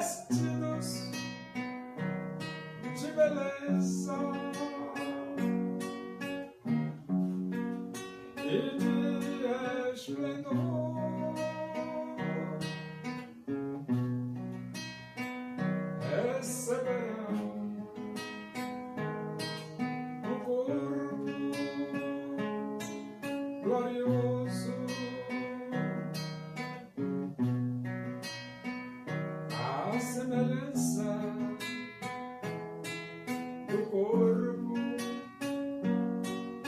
vestidos de beleza e de esplendor, receberão o corpo glorioso, a semelhança do corpo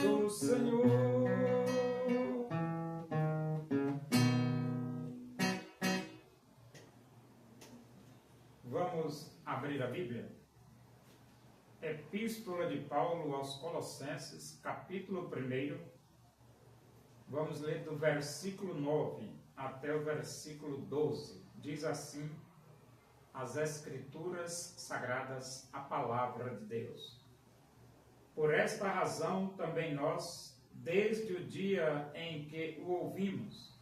do Senhor. Vamos abrir a Bíblia? Epístola de Paulo aos Colossenses, capítulo 1. Vamos ler do versículo 9 até o versículo 12. Diz assim as Escrituras Sagradas, a Palavra de Deus. Por esta razão também nós, desde o dia em que o ouvimos,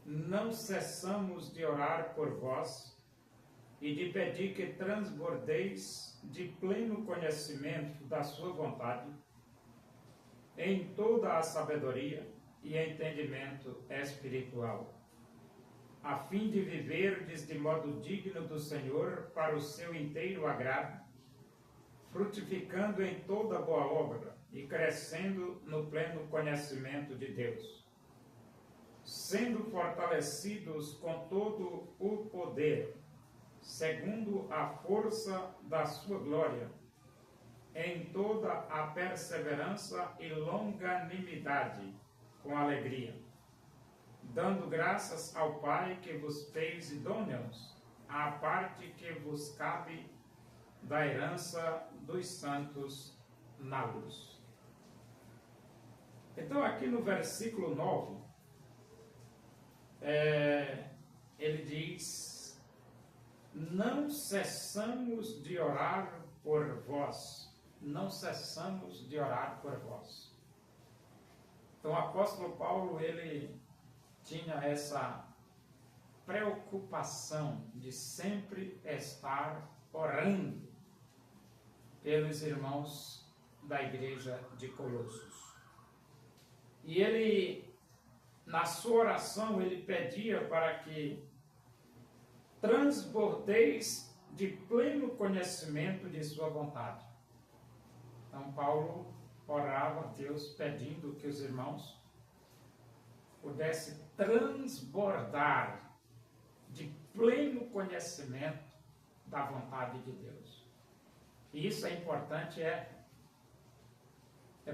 não cessamos de orar por vós e de pedir que transbordeis de pleno conhecimento da sua vontade, em toda a sabedoria e entendimento espiritual, a fim de viverdes de modo digno do Senhor para o seu inteiro agrado, frutificando em toda boa obra e crescendo no pleno conhecimento de Deus, sendo fortalecidos com todo o poder, segundo a força da sua glória, em toda a perseverança e longanimidade, com alegria, dando graças ao Pai que vos fez idôneos à parte que vos cabe da herança dos santos na luz. Então, aqui no versículo 9, ele diz: não cessamos de orar por vós. Não cessamos de orar por vós. Então, o apóstolo Paulo, ele tinha essa preocupação de sempre estar orando pelos irmãos da igreja de Colossos. E ele, na sua oração, ele pedia para que transbordeis de pleno conhecimento de sua vontade. Então, Paulo orava a Deus pedindo que os irmãos pudessem transbordar de pleno conhecimento da vontade de Deus. E isso é importante,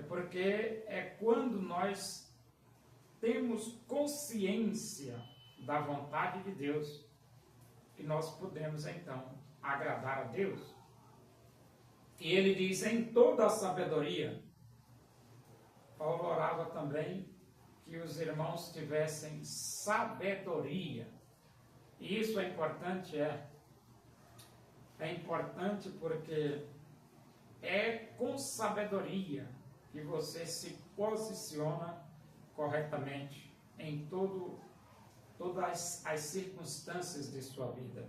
porque é quando nós temos consciência da vontade de Deus que nós podemos, então, agradar a Deus. E ele diz, em toda a sabedoria. Paulo orava também que os irmãos tivessem sabedoria. E isso é importante, é importante porque é com sabedoria que você se posiciona corretamente em todas as circunstâncias de sua vida.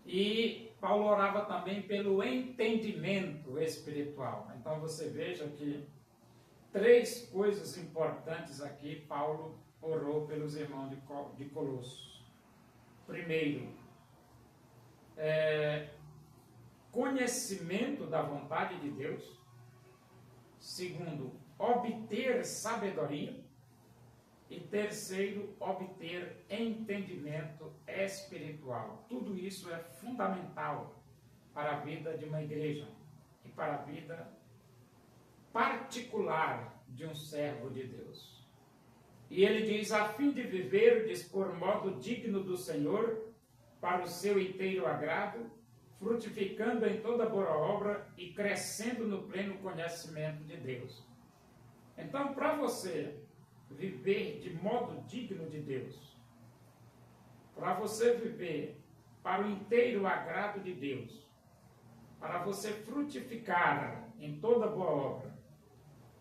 E Paulo orava também pelo entendimento espiritual. Então você veja que 3 coisas importantes aqui Paulo orou pelos irmãos de Colossos. Primeiro, conhecimento da vontade de Deus. Segundo, obter sabedoria. E terceiro, obter entendimento espiritual. Tudo isso é fundamental para a vida de uma igreja e para a vida particular de um servo de Deus. E ele diz, a fim de viverdes por modo digno do Senhor, para o seu inteiro agrado, frutificando em toda boa obra e crescendo no pleno conhecimento de Deus. Então, para você viver de modo digno de Deus, para você viver para o inteiro agrado de Deus, para você frutificar em toda boa obra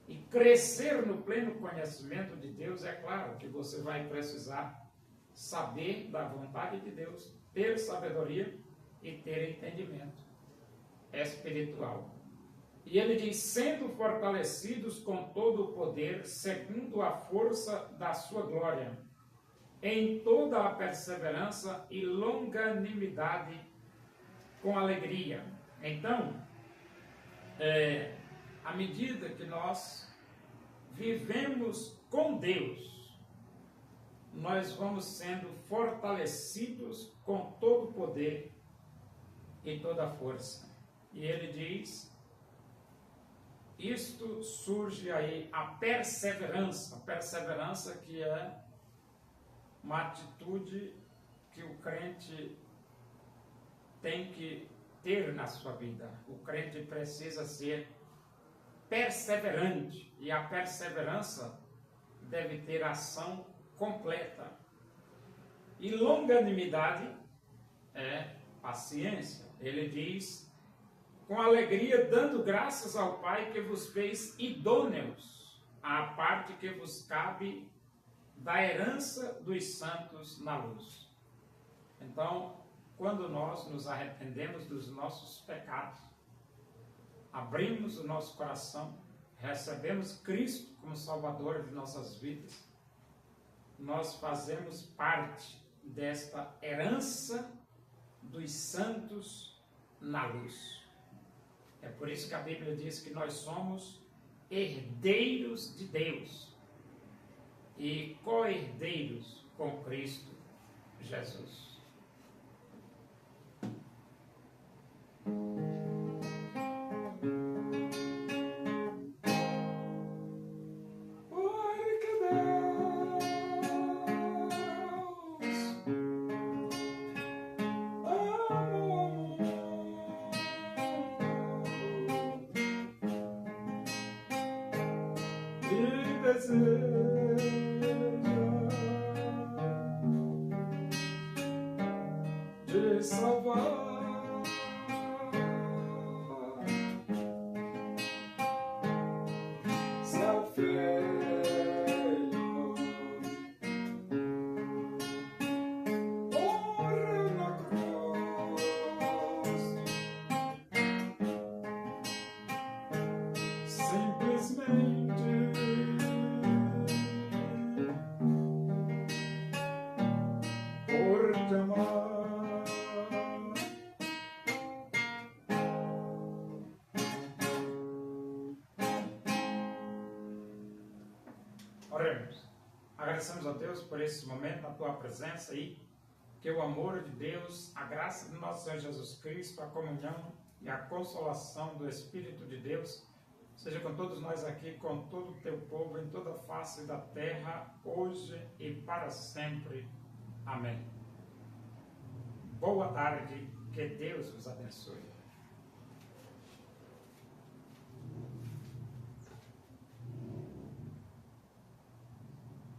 e crescer no pleno conhecimento de Deus, é claro que você vai precisar saber da vontade de Deus ter sabedoria e ter entendimento espiritual. E ele diz, sendo fortalecidos com todo o poder, segundo a força da sua glória, em toda a perseverança e longanimidade com alegria. Então, à medida que nós vivemos com Deus, nós vamos sendo fortalecidos com todo o poder e toda a força. E ele diz, isto surge aí a perseverança que é uma atitude que o crente tem que ter na sua vida. O crente precisa ser perseverante, e a perseverança deve ter ação completa. E longanimidade é paciência. Ele diz, com alegria, dando graças ao Pai que vos fez idôneos à parte que vos cabe da herança dos santos na luz. Então, quando nós nos arrependemos dos nossos pecados, abrimos o nosso coração, recebemos Cristo como Salvador de nossas vidas, nós fazemos parte desta herança dos santos na luz. É por isso que a Bíblia diz que nós somos herdeiros de Deus e co-herdeiros com Cristo Jesus. De salvar seu filho, morreu na cruz, simplesmente por te amar. Oremos. Agradecemos a Deus por esse momento, a tua presença aí, que o amor de Deus, a graça de nosso Senhor Jesus Cristo, a comunhão e a consolação do Espírito de Deus seja com todos nós aqui, com todo o teu povo, em toda a face da terra, hoje e para sempre. Amém. Boa tarde, que Deus vos abençoe.